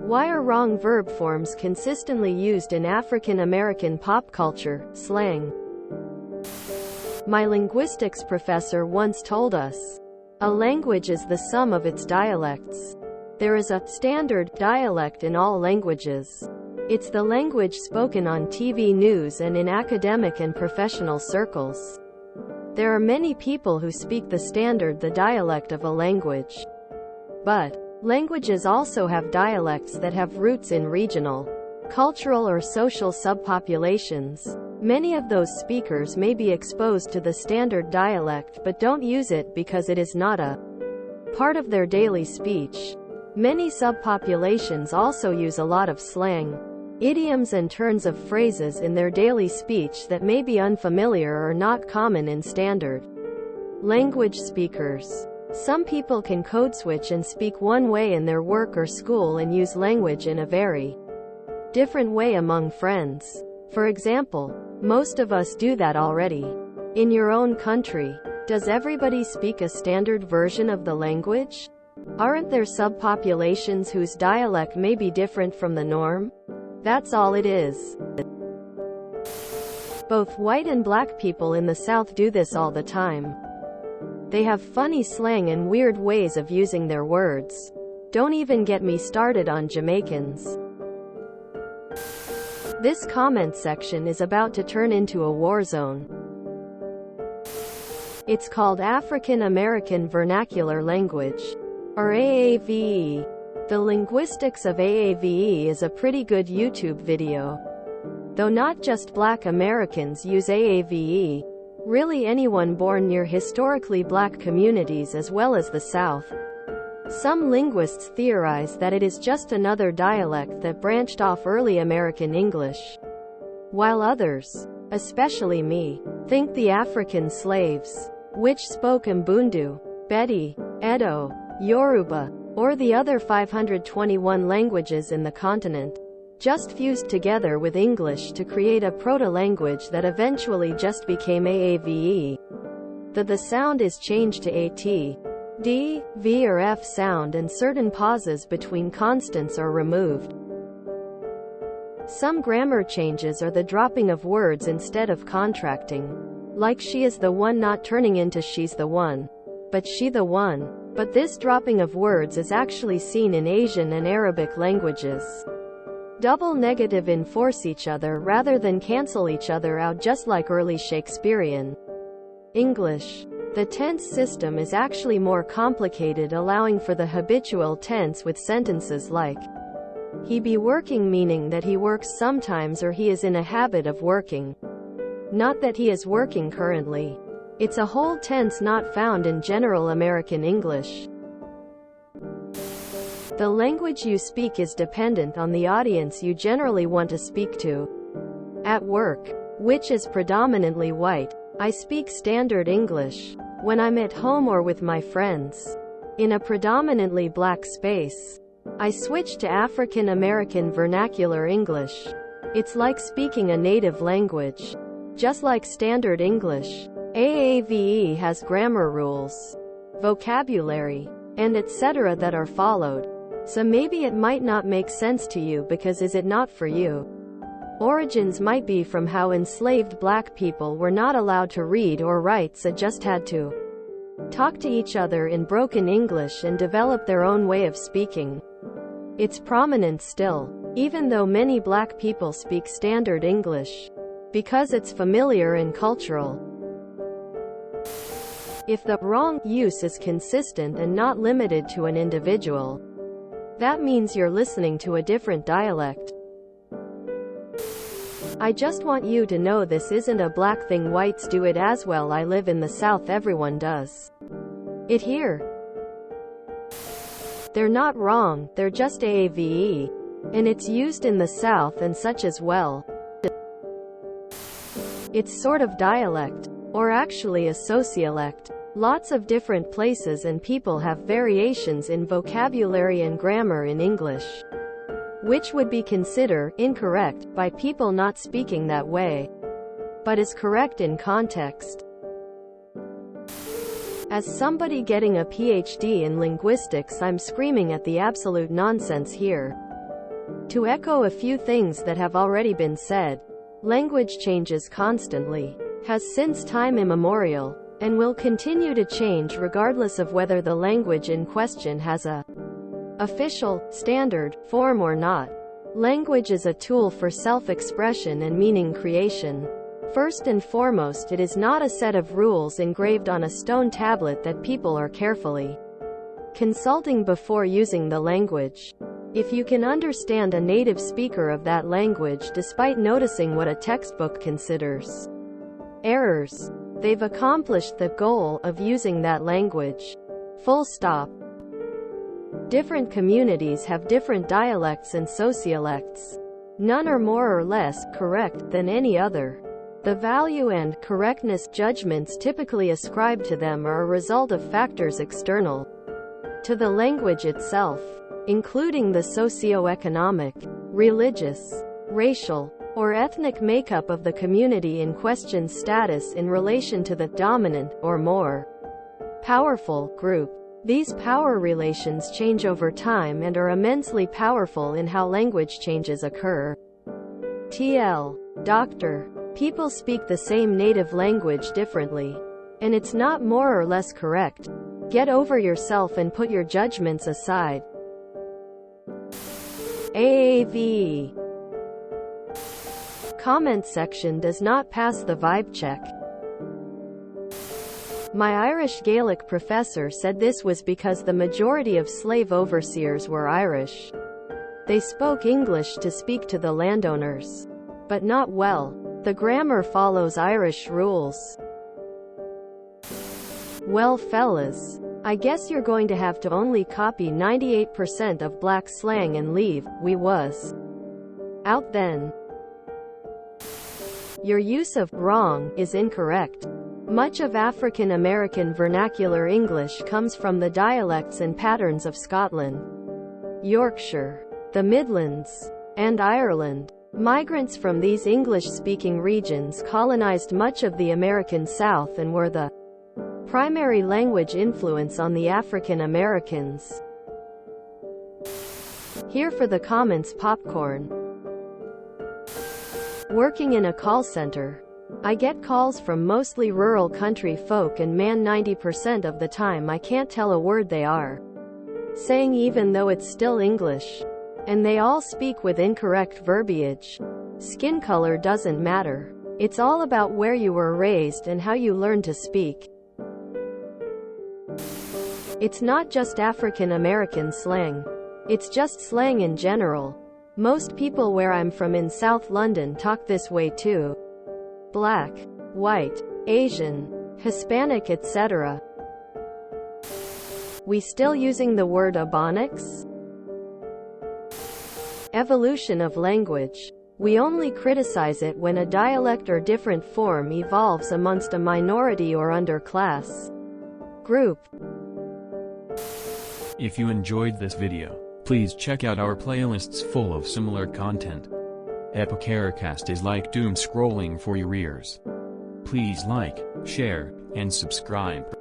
Why are wrong verb forms consistently used in African American pop culture, slang? My linguistics professor once told us, a language is the sum of its dialects. There is a standard dialect in all languages. It's the language spoken on TV news and in academic and professional circles. There are many people who speak the dialect of a language. But languages also have dialects that have roots in regional, cultural or social subpopulations. Many of those speakers may be exposed to the standard dialect but don't use it because it is not a part of their daily speech. Many subpopulations also use a lot of slang, idioms and turns of phrases in their daily speech that may be unfamiliar or not common in standard language speakers. Some people can code switch and speak one way in their work or school and use language in a very different way among friends. For example, most of us do that already. In your own country, does everybody speak a standard version of the language? Aren't there subpopulations whose dialect may be different from the norm? That's all it is. Both white and black people in the South do this all the time. They have funny slang and weird ways of using their words. Don't even get me started on Jamaicans. This comment section is about to turn into a war zone. It's called African American Vernacular Language, or AAVE. The linguistics of AAVE is a pretty good YouTube video. Though not just black Americans use AAVE, really anyone born near historically black communities as well as the South. Some linguists theorize that it is just another dialect that branched off early American English, while others, especially me, think the African slaves, which spoke Mbundu, Bedi, Edo, Yoruba, or the other 521 languages in the continent, just fused together with English to create a proto-language that eventually just became AAVE. The sound is changed to AT, D, V or F sound and certain pauses between constants are removed. Some grammar changes are the dropping of words instead of contracting. Like she is the one not turning into she's the one, but she the one. But this dropping of words is actually seen in Asian and Arabic languages. Double negative enforce each other rather than cancel each other out, just like early Shakespearean English. The tense system is actually more complicated, allowing for the habitual tense with sentences like he be working, meaning that he works sometimes or he is in a habit of working. Not that he is working currently. It's a whole tense not found in general American English. The language you speak is dependent on the audience you generally want to speak to. At work, which is predominantly white, I speak standard English. When I'm at home or with my friends, in a predominantly black space, I switch to African American Vernacular English. It's like speaking a native language. Just like standard English, AAVE has grammar rules, vocabulary, and etc. that are followed. So maybe it might not make sense to you because is it not for you? Origins might be from how enslaved black people were not allowed to read or write, so just had to talk to each other in broken English and develop their own way of speaking. It's prominent still, even though many black people speak standard English, because it's familiar and cultural. If the wrong use is consistent and not limited to an individual, that means you're listening to a different dialect. I just want you to know this isn't a black thing, whites do it as well. I live in the South, everyone does it here. They're not wrong, they're just AAVE. And it's used in the South and such as well. It's sort of dialect, or actually a sociolect. Lots of different places and people have variations in vocabulary and grammar in English, which would be considered incorrect by people not speaking that way, but is correct in context. As somebody getting a PhD in linguistics, I'm screaming at the absolute nonsense here. To echo a few things that have already been said, language changes constantly, has since time immemorial, and will continue to change regardless of whether the language in question has a official, standard, form or not. Language is a tool for self-expression and meaning creation. First and foremost, it is not a set of rules engraved on a stone tablet that people are carefully consulting before using the language. If you can understand a native speaker of that language despite noticing what a textbook considers errors, they've accomplished the goal of using that language. Full stop. Different communities have different dialects and sociolects. None are more or less correct than any other. The value and correctness judgments typically ascribed to them are a result of factors external to the language itself, including the socio-economic, religious, racial, or ethnic makeup of the community in question's status in relation to the dominant, or more powerful, group. These power relations change over time and are immensely powerful in how language changes occur. TL. Doctor. People speak the same native language differently. And it's not more or less correct. Get over yourself and put your judgments aside. AAVE. Comment section does not pass the vibe check. My Irish Gaelic professor said this was because the majority of slave overseers were Irish. They spoke English to speak to the landowners. But not well. The grammar follows Irish rules. Well fellas, I guess you're going to have to only copy 98% of black slang and leave, we was out then. Your use of wrong is incorrect. Much of African American vernacular English comes from the dialects and patterns of Scotland, Yorkshire, the Midlands, and Ireland. Migrants from these English-speaking regions colonized much of the American South and were the primary language influence on the African Americans. Here for the comments popcorn. Working in a call center, I get calls from mostly rural country folk, and man, 90% of the time I can't tell a word they are saying even though it's still English. And they all speak with incorrect verbiage. Skin color doesn't matter. It's all about where you were raised and how you learn to speak. It's not just African American slang. It's just slang in general. Most people where I'm from in South London talk this way too. Black, white, Asian, Hispanic, etc. We still using the word ebonics? Evolution of language. We only criticize it when a dialect or different form evolves amongst a minority or underclass group. If you enjoyed this video, please check out our playlists full of similar content. TooAfraidToAsk is like doom scrolling for your ears. Please like, share, and subscribe.